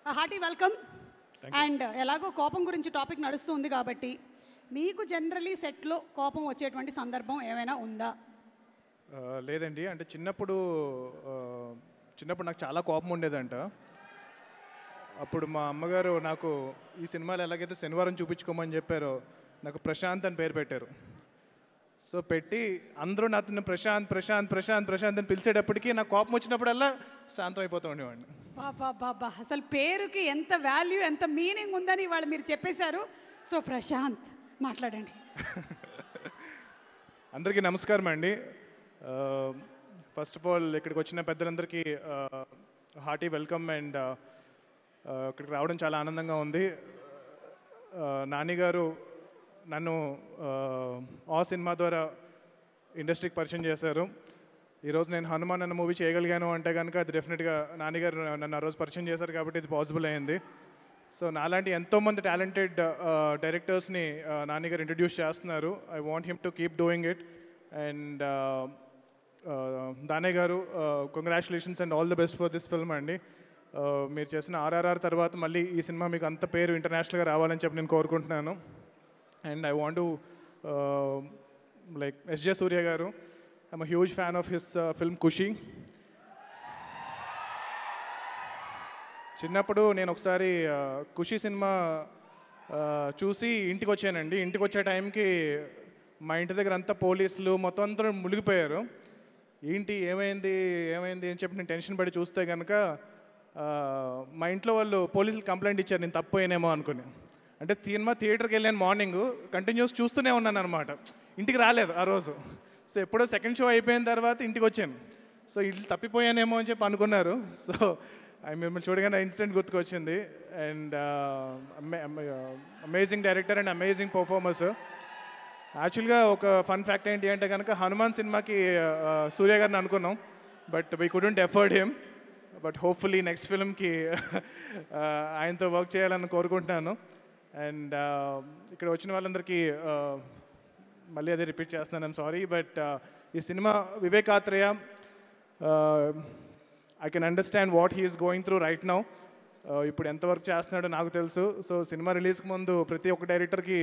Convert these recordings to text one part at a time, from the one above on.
Hearty welcome. And ఎలాగో కోపం గురించి టాపిక్ నడుస్తుంది కాబట్టి మీకు జనరలీ సెట్లో కోపం వచ్చేటువంటి సందర్భం ఏమైనా ఉందా? లేదండి. అంటే చిన్నప్పుడు నాకు చాలా కోపం ఉండేదంట. అప్పుడు మా అమ్మగారు నాకు ఈ సినిమాలో ఎలాగైతే శనివారం చూపించుకోమని చెప్పారో నాకు ప్రశాంత్ అని పేరు పెట్టారు. సో పెట్టి అందరూ నాతో ప్రశాంత్ ప్రశాంత్ ప్రశాంత్ ప్రశాంత్ అని పిలిచేటప్పటికి నాకు కోపం వచ్చినప్పుడల్లా శాంతం అయిపోతూ ఉండేవాడిని. బాబా అసలు పేరుకి ఎంత వాల్యూ, ఎంత మీనింగ్ ఉందని వాళ్ళు మీరు చెప్పేశారు. సో ప్రశాంత్ మాట్లాడండి. అందరికీ నమస్కారం అండి. ఫస్ట్ ఆఫ్ ఆల్ ఇక్కడికి వచ్చిన పెద్దలందరికీ హార్టీ వెల్కమ్. అండ్ ఇక్కడికి రావడం చాలా ఆనందంగా ఉంది. నాని గారు నన్ను ఆ సినిమా ద్వారా ఇండస్ట్రీకి పరిచయం చేశారు. ఈరోజు నేను హనుమాన్ అన్న మూవీ చేయగలిగాను అంటే కనుక అది డెఫినెట్గా నాని గారు నన్ను ఆ రోజు పరిచయం చేశారు కాబట్టి ఇది పాసిబుల్ అయ్యింది. సో నాలాంటి ఎంతోమంది టాలెంటెడ్ డైరెక్టర్స్ని నాని గారు ఇంట్రడ్యూస్ చేస్తున్నారు. I want him to keep doing it. And దానే గారు congratulations and all the best for this film అండి. మీరు చేసిన RRR తర్వాత మళ్ళీ ఈ సినిమా మీకు అంత పేరు ఇంటర్నేషనల్గా రావాలని చెప్పి నేను కోరుకుంటున్నాను. And I want to like S.J. Surya గారు, I'm huge fan of his film Kushi. చిన్నప్పుడు నేను ఒకసారి ఖుషి సినిమా చూసి ఇంటికి వచ్చానండి. ఇంటికి వచ్చే టైంకి మా ఇంటి దగ్గర అంతా పోలీసులు మొత్తం అంతా మునిగిపోయారు. ఏంటి ఏమైంది అని చెప్పి నేను టెన్షన్ పడి చూస్తే కనుక మా ఇంట్లో వాళ్ళు పోలీసులు కంప్లైంట్ ఇచ్చారు నేను తప్పిపోయానేమో అనుకుని. అంటే సినిమా థియేటర్కి వెళ్ళాను, మార్నింగ్ కంటిన్యూస్ చూస్తూనే ఉన్నాను అనమాట. ఇంటికి రాలేదు ఆ రోజు. సో ఎప్పుడో సెకండ్ షో అయిపోయిన తర్వాత ఇంటికి వచ్చాను. సో ఇల్లు తప్పిపోయానేమో అని చెప్పి అనుకున్నారు. సో మిమ్మల్ని చూడగానే ఇన్సిడెంట్ గుర్తుకొచ్చింది. And amazing director and amazing performers. యాక్చువల్గా ఒక ఫన్ ఫ్యాక్ట్ ఏంటి అంటే కనుక హనుమాన్ సినిమాకి సూర్య గారిని అనుకున్నాం, but we couldn't afford him. But hopefully next ఫిల్మ్కి ఆయనతో వర్క్ చేయాలని కోరుకుంటున్నాను. అండ్ ఇక్కడ వచ్చిన వాళ్ళందరికీ మళ్ళీ అదే రిపీట్ చేస్తున్నాను, ఐమ్ సారీ. బట్ ఈ cinema Vivek Athreya, I can understand what he is going through right now. ఇప్పుడు ఎంత వర్క్ చేస్తున్నాడో నాకు తెలుసు. సో సినిమా రిలీజ్కి ముందు ప్రతి ఒక్క డైరెక్టర్కి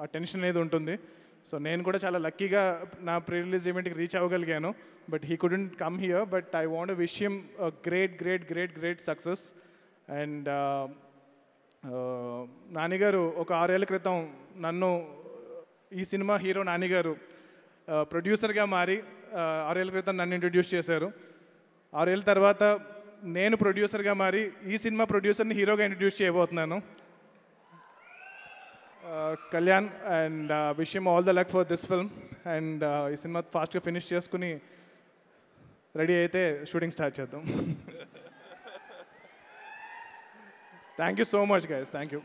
ఆ టెన్షన్ అనేది ఉంటుంది. సో నేను కూడా చాలా లక్కీగా నా ప్రీ రిలీజ్ ఈవెంట్కి రీచ్ అవ్వగలిగాను. But he couldn't come here. But I want wish him great great great great success. And నానిగారు ఒక 6 ఏళ్ల క్రితం నన్ను ఈ సినిమా హీరో నానిగారు ప్రొడ్యూసర్గా మారి 6 ఏళ్ల క్రితం నన్ను ఇంట్రడ్యూస్ చేశారు. 6 ఏళ్ళ తర్వాత నేను ప్రొడ్యూసర్గా మారి ఈ సినిమా ప్రొడ్యూసర్ని హీరోగా ఇంట్రడ్యూస్ చేయబోతున్నాను, Kalyan. And wish him all the luck for this film. And ఈ సినిమా ఫాస్ట్గా ఫినిష్ చేసుకుని రెడీ అయితే షూటింగ్ స్టార్ట్ చేద్దాం. Thank you so much, guys. Thank you.